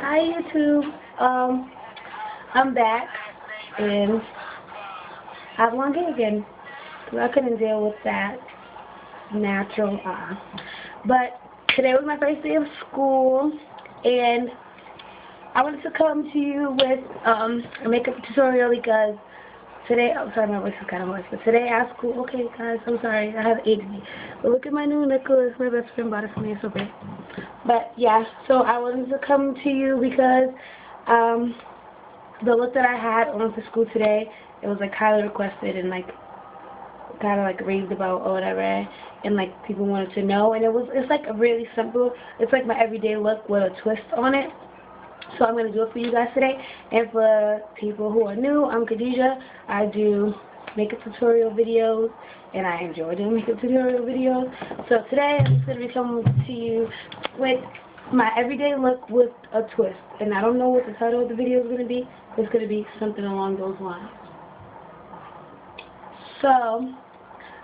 Hi YouTube. I'm back and I have long hair again. I couldn't deal with that natural But today was my first day of school and I wanted to come to you with a makeup tutorial because today, I'm sorry, my voice is kind of hoarse, but today at school, okay guys, I'm sorry, I have ADD. But look at my new necklace, my best friend bought it for me, it's so great. But yeah, so I wanted to come to you because the look that I had on for school today, it was like highly requested and like kind of like raved about or whatever, and like people wanted to know, and it's like a really simple, it's like my everyday look with a twist on it. So I'm going to do it for you guys today. And for people who are new, I'm Khadijah. I do makeup tutorial videos, and I enjoy doing makeup tutorial videos. So today I'm just going to be coming to you with my everyday look with a twist. And I don't know what the title of the video is going to be. It's going to be something along those lines. So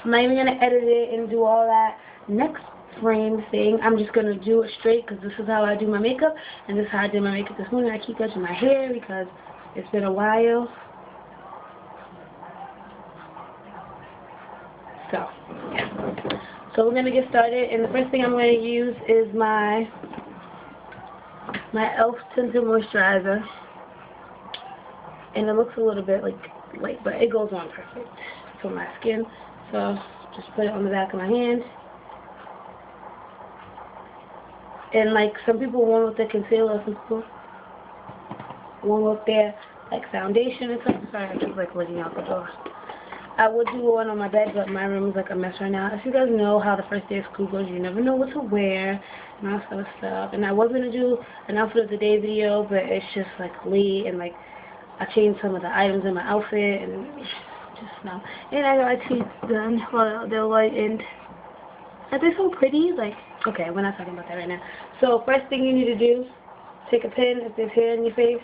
I'm not even going to edit it and do all that next frame thing. I'm just going to do it straight because this is how I do my makeup, and this is how I did my makeup this morning. I keep touching my hair because it's been a while. So, yeah. So we're going to get started, and the first thing I'm going to use is my e.l.f. Tinted Moisturizer. And it looks a little bit like light, but it goes on perfect for my skin. So just put it on the back of my hand. And like some people want with their concealer, some people want with their like foundation and stuff. Sorry, I keep like looking out the door. I would do one on my bed, but my room is like a mess right now. If you guys know how the first day of school goes, you never know what to wear and all sort of stuff. And I was gonna do an outfit of the day video, but it's just like late and like I changed some of the items in my outfit and just now. And I got my teeth done. Well, they're light and are they so pretty? Like, okay, we're not talking about that right now. So first thing you need to do, take a pin if there's hair in your face.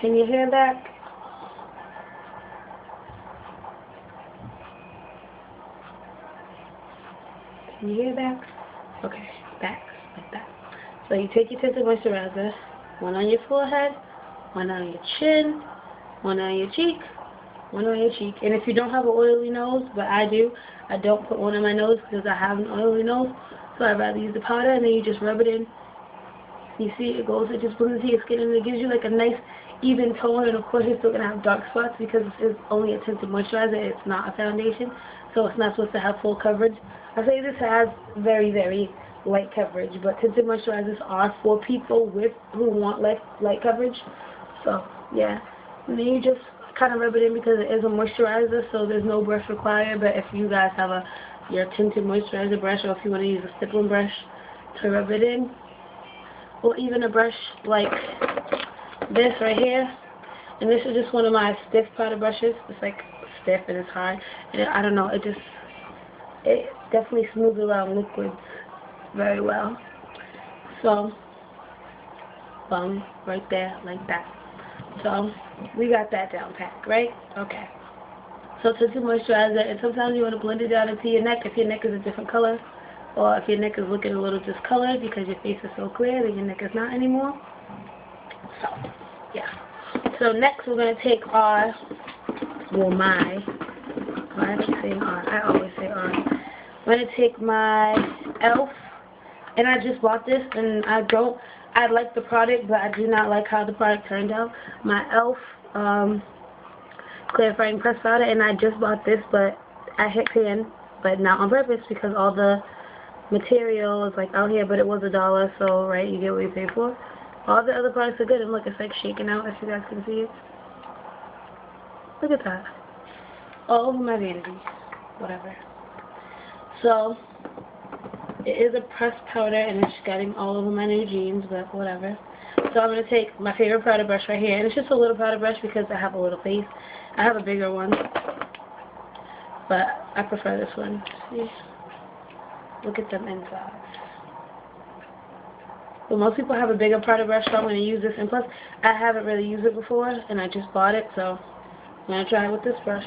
Pin your hair back. Pin your hair back. Okay, back, like that. So you take your tinted moisturizer, one on your forehead, one on your chin, one on your cheek, one on your cheek. And if you don't have an oily nose, but I do, I don't put one on my nose because I have an oily nose, so I'd rather use the powder, and then you just rub it in. You see it goes, it just blends into your skin, and it gives you like a nice even tone. And of course you're still going to have dark spots because it's only a tinted moisturizer, it's not a foundation, so it's not supposed to have full coverage. I say this has very, very light coverage, but tinted moisturizers are for people who want light coverage. So yeah, and then you just kind of rub it in because it is a moisturizer, so there's no brush required. But if you guys have your tinted moisturizer brush, or if you want to use a stippling brush to rub it in, or even a brush like this right here, and this is just one of my stiff powder brushes. It's like stiff and it's hard, and I don't know, it definitely smooths around liquids very well. So boom, right there, like that. So we got that down pat, right? Okay. So tinted moisturizer, and sometimes you want to blend it down into your neck if your neck is a different color, or if your neck is looking a little discolored because your face is so clear that your neck is not anymore. So yeah. So next we're gonna take our, why I keep saying our? I always say our. I'm gonna take my e.l.f. and I just bought this, and I like the product, but I do not like how the product turned out. My e.l.f. Clarifying pressed powder, and I just bought this, but I hit pan, but not on purpose because all the material is like out here, but it was $1, so right, you get what you pay for. All the other products are good, and look, it's like shaking out, if you guys can see it. Look at that. All over my vanity. Whatever. So it is a pressed powder, and it's getting all over my new jeans, but whatever. So I'm going to take my favorite powder brush right here, and it's just a little powder brush because I have a little face. I have a bigger one, but I prefer this one. See? Look at them insides. But most people have a bigger powder brush, so I'm going to use this. And plus, I haven't really used it before, and I just bought it, so I'm going to try it with this brush.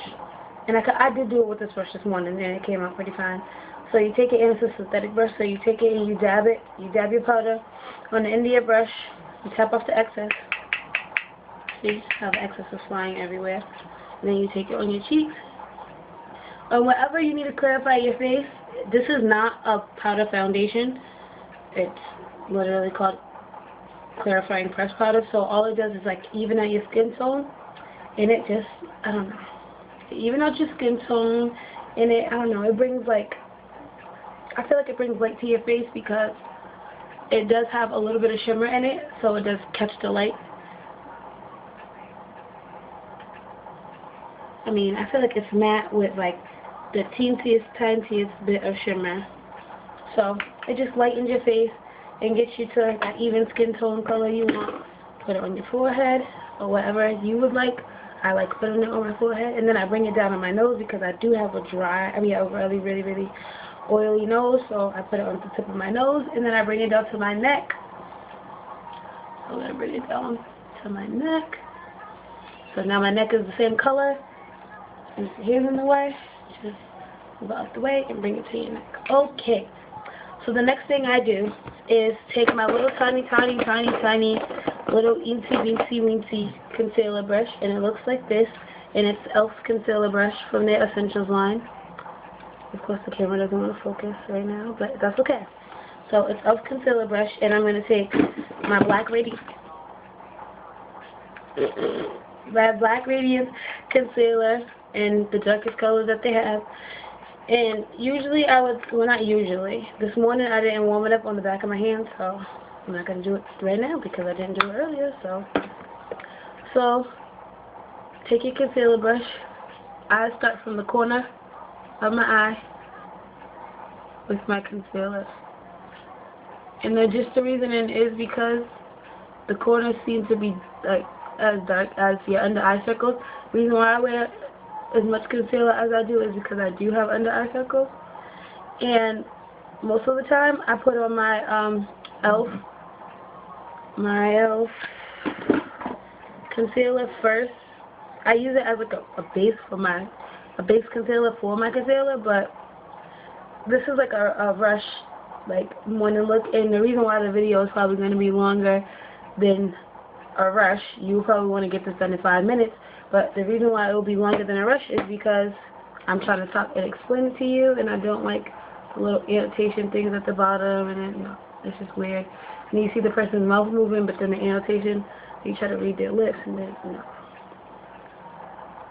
And I did do it with this brush this morning, and it came out pretty fine. So you take it, and it's a synthetic brush, so you take it and you dab it. You dab your powder on the end of your brush, You tap off the excess. See how the excess is flying everywhere. And then you take it on your cheeks. Or wherever you need to clarify your face. This is not a powder foundation. It's literally called clarifying pressed powder. So all it does is like even out your skin tone. And it just, I don't know. Even out your skin tone. And it, I don't know, it brings like, I feel like it brings light to your face because it does have a little bit of shimmer in it. So it does catch the light. I mean, I feel like it's matte with like the tiniest bit of shimmer. So it just lightens your face and gets you to that even skin tone color you want. Put it on your forehead or whatever you would like. I like putting it on my forehead, and then I bring it down on my nose because I do have a really oily nose. So I put it on the tip of my nose, and then I bring it down to my neck. So I'm gonna bring it down to my neck. So now my neck is the same color. Since your hair's in the way, just move out the way and bring it to your neck. Okay. So the next thing I do is take my little tiny little weensy concealer brush, and it looks like this, and it's e.l.f. concealer brush from their Essentials line. Of course the camera doesn't want to focus right now, but that's okay. So it's e.l.f. concealer brush, and I'm going to take my Black Radiance concealer in the darkest colors that they have. And usually I would, well not usually, this morning I didn't warm it up on the back of my hand, so I'm not going to do it right now because I didn't do it earlier. So take your concealer brush. I start from the corner of my eye with my concealer. And just the reasoning is because the corners seem to be like as dark as your under eye circles. The reason why I wear as much concealer as I do is because I do have under eye circles, and most of the time I put on my e.l.f. concealer first. I use it as like a base for a base concealer for my concealer, but this is like a rush like morning look, and the reason why the video is probably going to be longer than a rush, you probably want to get this done in 5 minutes. But the reason why it will be longer than a rush is because I'm trying to talk and explain it to you, and I don't like the little annotation things at the bottom, and then, it's just weird. And you see the person's mouth moving, but then the annotation, you try to read their lips, and then,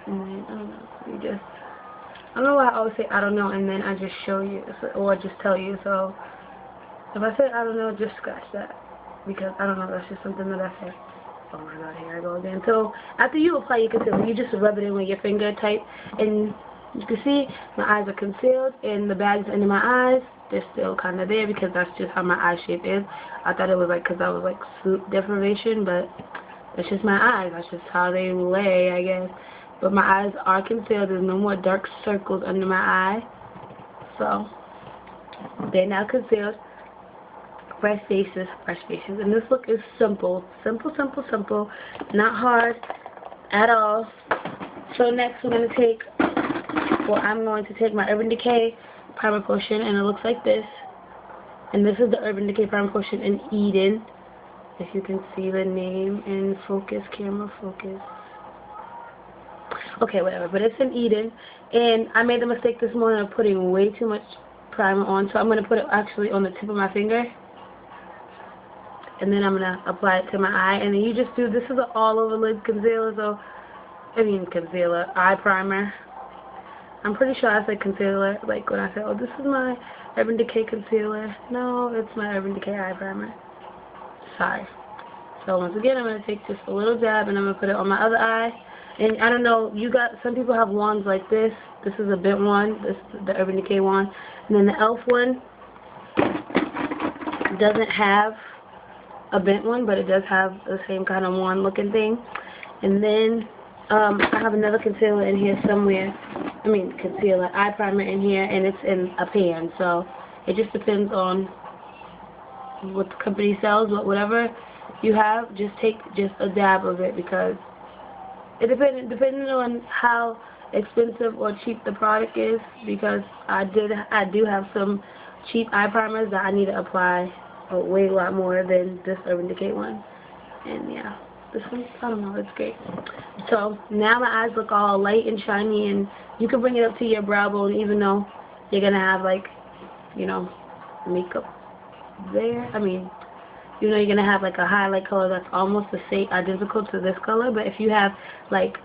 And then, I don't know, I don't know why I always say I don't know, and then I just show you, or just tell you. So, if I say I don't know, just scratch that, because I don't know, that's just something that I say. Oh my god, here I go again. So, after you apply your concealer, you just rub it in with your finger tight, and you can see my eyes are concealed, and the bags under my eyes, they're still kind of there, because that's just how my eye shape is. I thought it was like, because I was like sleep deprivation, but it's just my eyes. That's just how they lay, I guess. But my eyes are concealed. There's no more dark circles under my eye. So, they're now concealed. Fresh faces. And this look is simple. Simple. Not hard at all. So next I'm going to take my Urban Decay Primer Potion, and it looks like this. And this is the Urban Decay Primer Potion in Eden. If you can see the name in focus, camera focus. Okay, whatever, but it's in Eden. And I made the mistake this morning of putting way too much primer on, so I'm going to put it actually on the tip of my finger. And then I'm going to apply it to my eye. And then you just do, this is an all-over lid concealer, eye primer. I'm pretty sure I said concealer, like when I said, oh, this is my Urban Decay concealer. No, it's my Urban Decay eye primer. Sorry. So once again, I'm going to take just a little dab, and I'm going to put it on my other eye. And I don't know, some people have wands like this. This is a bent wand. This is the Urban Decay wand. And then the e.l.f. one doesn't have a bent one, but it does have the same kind of wand looking thing. And then I have another concealer in here somewhere. Eye primer in here, and it's in a pan. So it just depends on what the company sells, but whatever you have, just take just a dab of it, because it depending on how expensive or cheap the product is, because I do have some cheap eye primers that I need to apply a way lot more than this Urban Decay one. And yeah, this one, I don't know, it's great. So now my eyes look all light and shiny, and you can bring it up to your brow bone even though you're going to have like, you know, makeup there. I mean, you know, you're going to have like a highlight color that's almost the same, identical to this color. But if you have like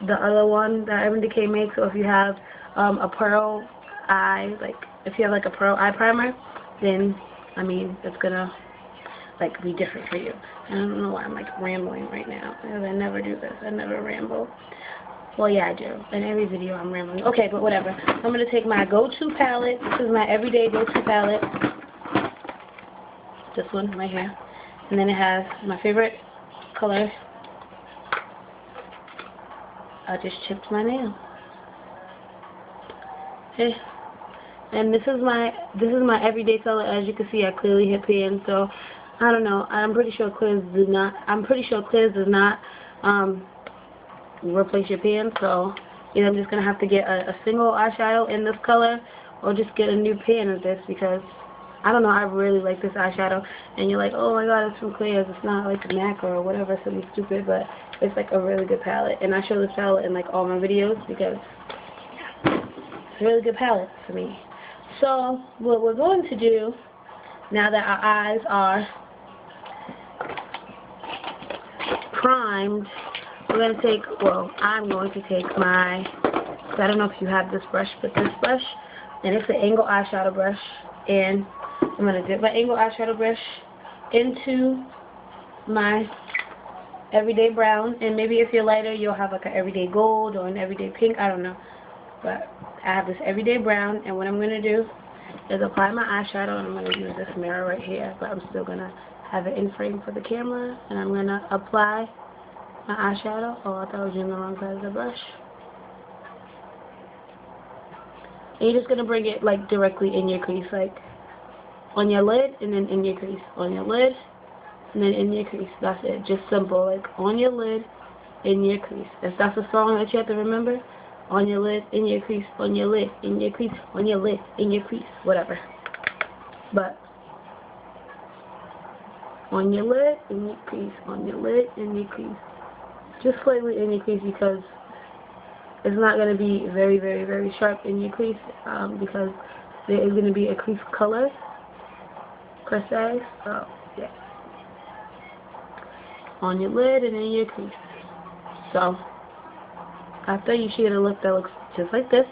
the other one that Urban Decay makes, or if you have a pearl eye, like if you have like a pearl eye primer, then I mean it's gonna like be different for you. I don't know why I'm like rambling right now, because I never do this. I never ramble. Well, yeah, I do. In every video I'm rambling. Okay, but whatever. I'm gonna take my go-to palette. This is my everyday go-to palette. This one right here, and then it has my favorite color. I just chipped my nail. Okay. And this is my everyday color. As you can see, I clearly hit pan. So I don't know. I'm pretty sure clears does not. Replace your pan. So either I'm just gonna have to get a single eyeshadow in this color, or just get a new pan of this, because I don't know. I really like this eyeshadow. And you're like, oh my god, it's from Claire's. It's not like a MAC or whatever, something stupid, but it's like a really good palette. And I show this palette in like all my videos because it's a really good palette for me. So what we're going to do, now that our eyes are primed, we're going to take, well, I'm going to take my, I don't know if you have this brush, but this brush, and it's an angle eyeshadow brush, and I'm going to dip my angle eyeshadow brush into my everyday brown, and maybe if you're lighter, you'll have like an everyday gold or an everyday pink, I don't know. But I have this everyday brown, and what I'm going to do is apply my eyeshadow, and I'm going to use this mirror right here, but I'm still going to have it in frame for the camera, and I'm going to apply my eyeshadow. Oh, I thought I was using the wrong side of the brush. And you're just going to bring it like directly in your crease, like on your lid, and then in your crease, on your lid, and then in your crease. That's it. Just simple, like on your lid, in your crease. If that's a song that you have to remember, on your lid, in your crease, on your lid, in your crease, on your lid, in your crease, whatever. But on your lid, in your crease, on your lid, in your crease. Just slightly in your crease, because it's not going to be very, very, very sharp in your crease, because there is going to be a crease color per se. So yeah, on your lid and in your crease. So after, you should get a look that looks just like this.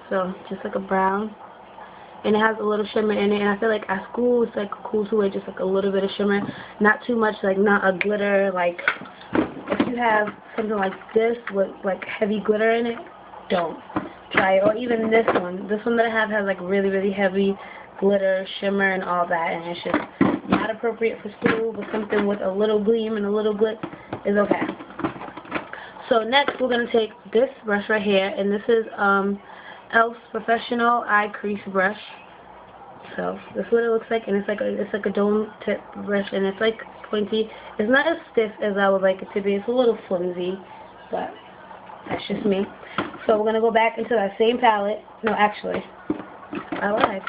So just like a brown, and it has a little shimmer in it. And I feel like at school it's like cool to wear just like a little bit of shimmer, not too much, like not a glitter. Like if you have something like this with like heavy glitter in it, don't try it. Or even this one that I have has like really, really heavy glitter, shimmer, and all that, and it's just not appropriate for school. But something with a little gleam and a little glitz is okay. So next we're going to take this brush right here, and this is e.l.f.'s Professional Eye Crease Brush. So this is what it looks like, and it's like a dome tip brush, and it's like pointy. It's not as stiff as I would like it to be. It's a little flimsy, but that's just me. So we're going to go back into that same palette. No, actually, I lied.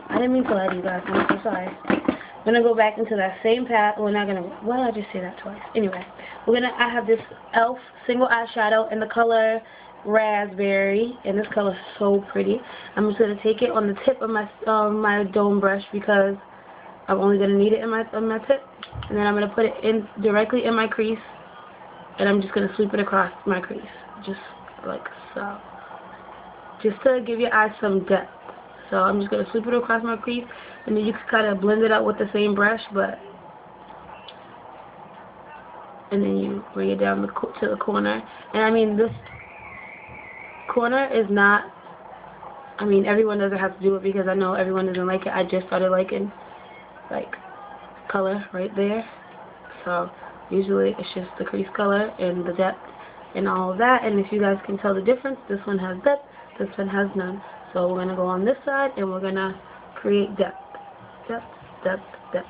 I didn't mean to lie to you guys. I'm so sorry. I'm going to go back into that same palette. We're not going to, why did I just say that twice? Anyway, I have this e.l.f. single eyeshadow in the color Raspberry, and this color is so pretty. I'm just going to take it on the tip of my my dome brush, because I'm only going to need it on my tip. And then I'm going to put it in directly in my crease, and I'm just going to sweep it across my crease. Just like so. Just to give your eyes some depth. So I'm just going to sweep it across my crease, and then you can kind of blend it out with the same brush, and then you bring it down to the corner. And I mean, this corner is not, I mean, everyone doesn't have to do it, because I know everyone doesn't like it. I just started liking, like, color right there. So usually it's just the crease color and the depth and all of that. And if you guys can tell the difference, this one has depth, this one has none. So we're going to go on this side, and we're going to create depth. Depth, depth, depth.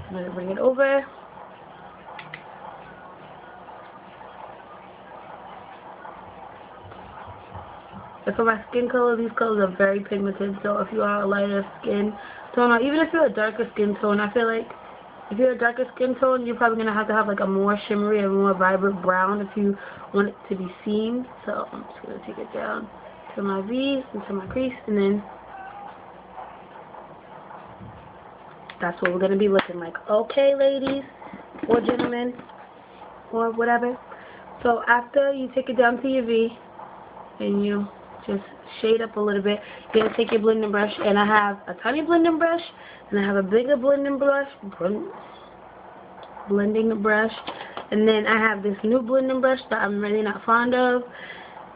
I'm going to bring it over. And for my skin color, these colors are very pigmented. So if you are a lighter skin tone, or even if you're a darker skin tone, I feel like If you're a darker skin tone, you're probably going to have like a more shimmery and more vibrant brown if you want it to be seen. So I'm just going to take it down to my V's and to my crease, and then that's what we're going to be looking like. Okay, ladies or gentlemen or whatever. So after you take it down to your V and you just shade up a little bit, you're going to take your blending brush, and I have a tiny blending brush and I have a bigger blending brush, blending the brush, and then I have this new blending brush that I'm really not fond of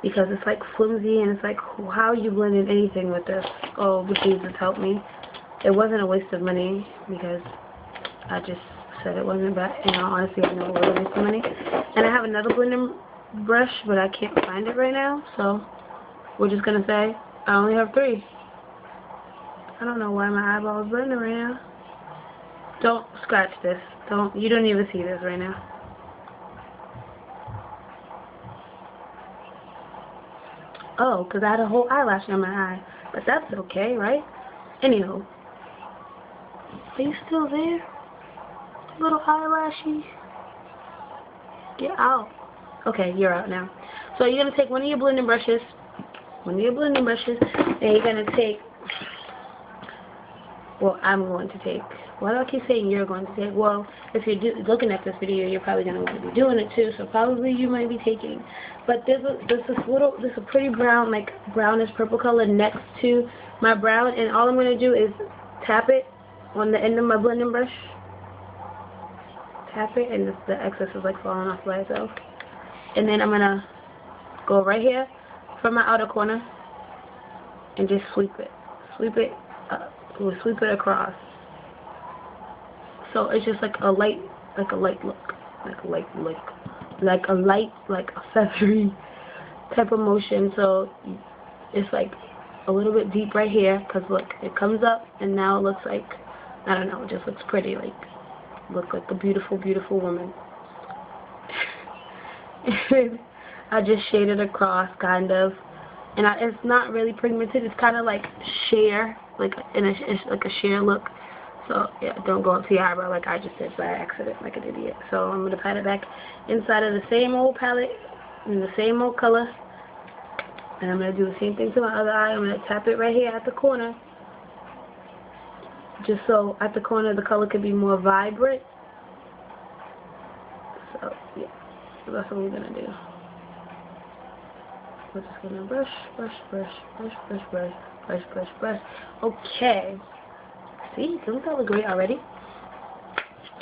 because it's like flimsy, and it's like, how are you blending anything with this? Oh, but Jesus help me. It wasn't a waste of money because I just said it wasn't, but you know, honestly, I know it was a waste of money. And I have another blending brush, but I can't find it right now, so we're just gonna say I only have 3. I don't know why my eyeball is blending right now. Don't scratch this. You don't even see this right now. Oh, because I had a whole eyelash on my eye. But that's okay, right? Anywho. Are you still there? Little eyelashy? Get out. Okay, you're out now. So you're going to take one of your blending brushes, and you're going to take, well, I'm going to take, why do I keep saying you're going to take? Well, if you're looking at this video, you're probably going to want to be doing it too, so probably you might be taking. But there's a pretty brown, like brownish purple color next to my brown, and all I'm going to do is tap it on the end of my blending brush. Tap it, and the excess is like falling off by itself. And then I'm going to go right here from my outer corner and just sweep it. Sweep it up. We'll sweep it across. So it's just like a light look. Like a feathery type of motion. So it's like a little bit deep right here, because look, it comes up and now it looks like, I don't know, it just looks pretty, like, look like a beautiful, beautiful woman. I just shaded across, kind of, and it's not really pigmented. It's kind of like sheer, it's like a sheer look. So yeah, don't go up to your eyebrow like I just did by accident, like an idiot. So I'm gonna pat it back inside of the same old palette in the same old color, and I'm gonna do the same thing to my other eye. I'm gonna tap it right here at the corner, just so at the corner the color could be more vibrant. So yeah, so that's what we're gonna do. We're just gonna brush, brush, brush, brush, brush, brush, brush, brush, brush. Okay. See, doesn't that look great already?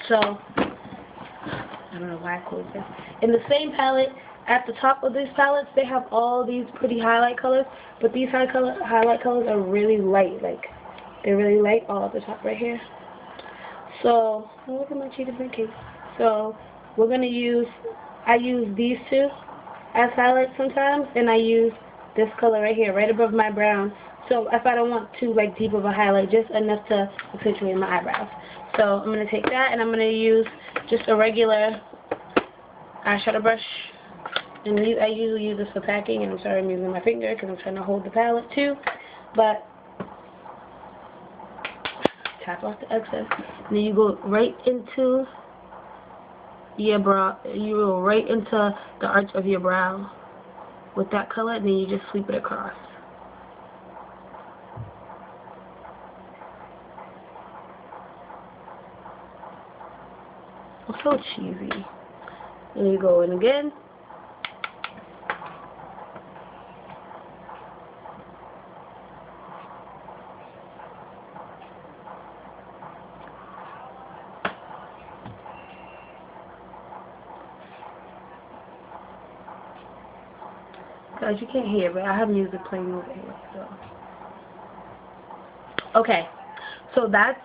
So, I don't know why I closed this. In the same palette, at the top of these palettes, they have all these pretty highlight colors, but these highlight colors are really light. Like, they're really light all at the top right here. So, look at my cheetah pancake. So, we're gonna use, I use these two as highlights sometimes, and I use this color right here, right above my brown. So if I don't want too like deep of a highlight, just enough to accentuate my eyebrows. So I'm going to take that, and I'm going to use just a regular eyeshadow brush. And I usually use this for packing, and I'm sorry I'm using my finger because I'm trying to hold the palette too. But tap off the excess. And then you go right into your brow. You go right into the arch of your brow with that color, and then you just sweep it across. So cheesy. And you go in again. Guys, you can't hear, but I have music playing over here. So. Okay, so that's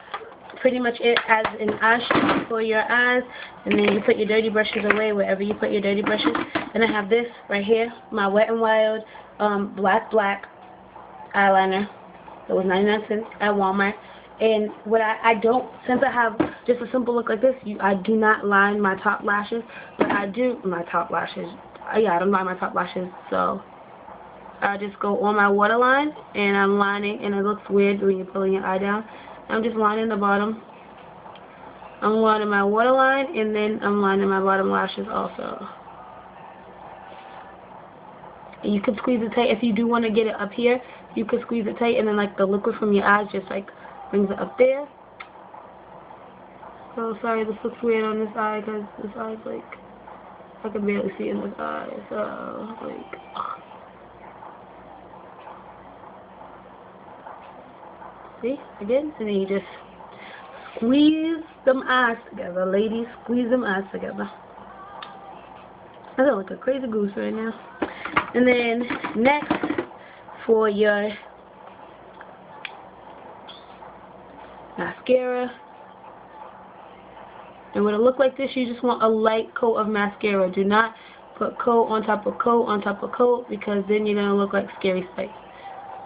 pretty much it as an eyeshadow for your eyes, and then you put your dirty brushes away wherever you put your dirty brushes. And I have this right here, my Wet n Wild black eyeliner. It was 99 cents at Walmart. And what I don't, since I have just a simple look like this, I do not line my top lashes, but I do my top lashes. Yeah, I don't line my top lashes, so I just go on my waterline, and I'm lining, and it looks weird when you're pulling your eye down. I'm just lining the bottom I'm lining my waterline, and then I'm lining my bottom lashes also. And you can squeeze it tight if you do want to get it up here. You can squeeze it tight, and then like the liquid from your eyes just like brings it up there. So sorry, this looks weird on this eye because this eye's like I can barely see in this eye. So like. Ugh. See, again, and then you just squeeze them eyes together, ladies. Squeeze them eyes together. I look like a crazy goose right now. And then next, for your mascara, and when it look like this, you just want a light coat of mascara. Do not put coat on top of coat on top of coat, because then you're gonna look like Scary Spice.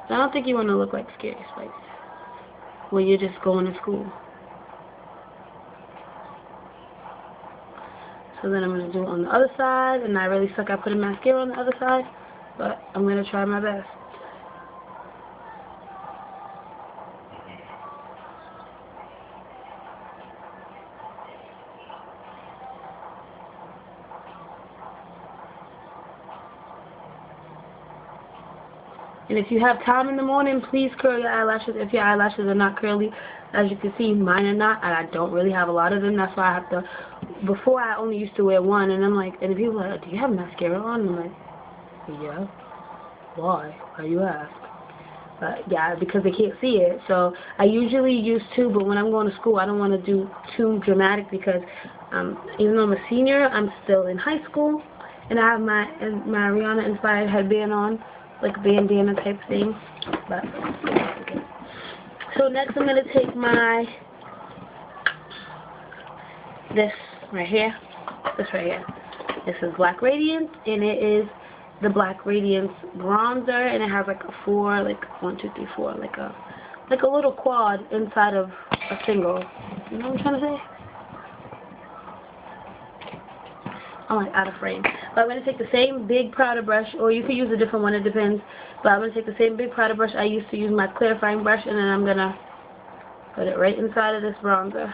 So I don't think you want to look like Scary Spice when you're just going to school. So then I'm going to do it on the other side, and I really suck at putting mascara on the other side, but I'm going to try my best. And if you have time in the morning, please curl your eyelashes if your eyelashes are not curly. As you can see, mine are not, and I don't really have a lot of them. That's why I have to. Before, I only used to wear one, and I'm like, and people are like, do you have mascara on? And I'm like, yeah. Why? Why you ask? But yeah, because they can't see it. So I usually use two, but when I'm going to school, I don't want to do too dramatic because even though I'm a senior, I'm still in high school, and I have my Rihanna inspired headband on, like a bandana type thing. But okay. So next, I'm gonna take my this right here. This is Black Radiance, and it is the Black Radiance bronzer, and it has like a 4, like 1, 2, 3, 4, like a little quad inside of a single. You know what I'm trying to say? I'm like out of frame. But I'm going to take the same big powder brush, or you could use a different one, it depends. But I'm going to take the same big powder brush I used to use, my clarifying brush, and then I'm going to put it right inside of this bronzer.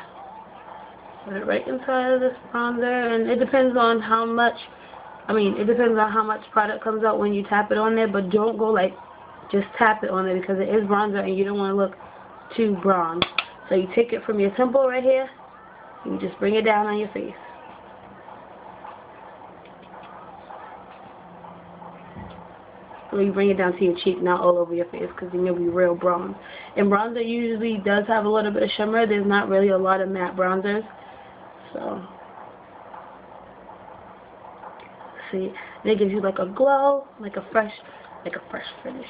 Put it right inside of this bronzer, and it depends on how much, it depends on how much product comes out when you tap it on there, but don't go like, just tap it on there, because it is bronzer and you don't want to look too bronze. So you take it from your temple right here, and you just bring it down on your face. Or you bring it down to your cheek, not all over your face, because then you'll be real bronze. And bronzer usually does have a little bit of shimmer. There's not really a lot of matte bronzers. So, see, and it gives you like a glow, like a fresh finish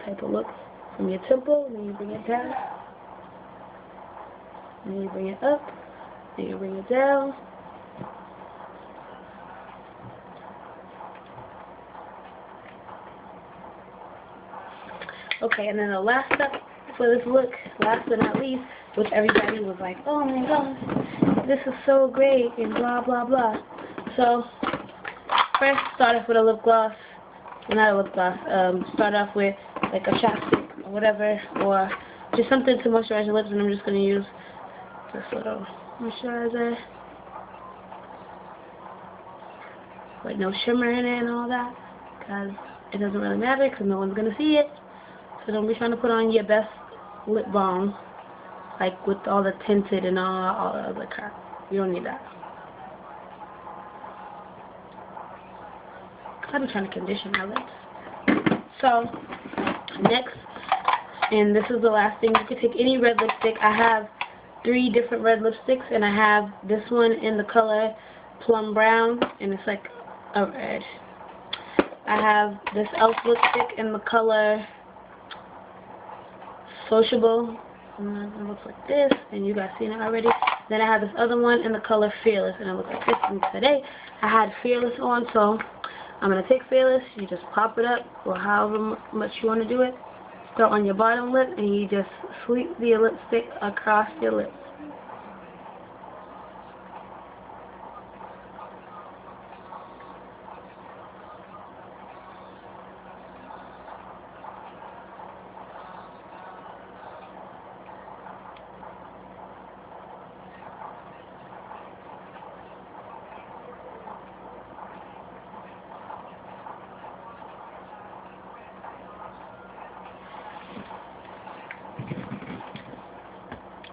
type of look from your temple. Then you bring it down, then you bring it up, then you bring it down. Okay, and then the last step for this look, last but not least, which everybody was like, oh my gosh, this is so great, and blah, blah, blah. So, first, start off with a lip gloss. Well, not a lip gloss. Start off with like a chapstick or whatever, or just something to moisturize your lips, and I'm just going to use this little moisturizer. With no shimmer in it and all that, because it doesn't really matter, because no one's going to see it. So don't be trying to put on your best lip balm, like with all the tinted and all the other crap. You don't need that. I'll be trying to condition my lips. So, next, and this is the last thing, you can take any red lipstick. I have 3 different red lipsticks, and I have this one in the color Plum Brown, and it's like a red. I have this e.l.f. lipstick in the color Sociable, and it looks like this, and you guys seen it already. Then I have this other one in the color Fearless, and it looks like this. And today I had Fearless on, so I'm going to take Fearless, you just pop it up, or however much you want to do it. Start on your bottom lip, and you just sweep the lipstick across your lips.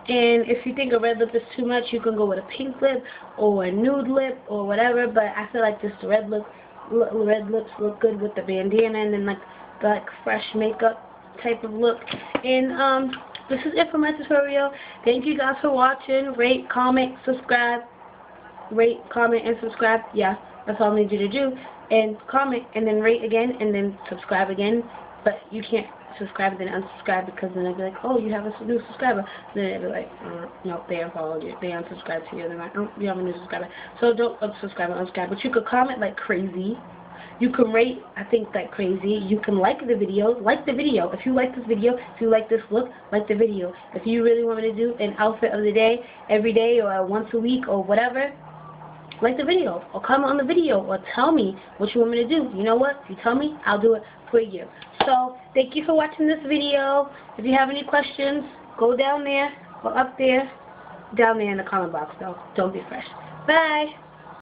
And if you think a red lip is too much, you can go with a pink lip or a nude lip or whatever. But I feel like just the red lips look good with the bandana and then like the fresh makeup type of look. And this is it for my tutorial. Thank you guys for watching. Rate, comment, subscribe. Rate, comment, and subscribe. Yeah, that's all I need you to do. And comment, and then rate again, and then subscribe again. But you can't subscribe and then unsubscribe, because then they'll be like, oh, you have a new subscriber. Then they'll be like, nope, they unfollowed you. They unsubscribed to you. They're like, oh, you have a new subscriber. So don't unsubscribe and unsubscribe. But you could comment like crazy. You can rate, I think, like crazy. You can like the video. Like the video. If you like this video, if you like this look, like the video. If you really want me to do an outfit of the day, every day, or once a week, or whatever, like the video, or comment on the video, or tell me what you want me to do. You know what? If you tell me, I'll do it for you. So, thank you for watching this video. If you have any questions, go down there, or up there, down there in the comment box, though. Don't be fresh. Bye!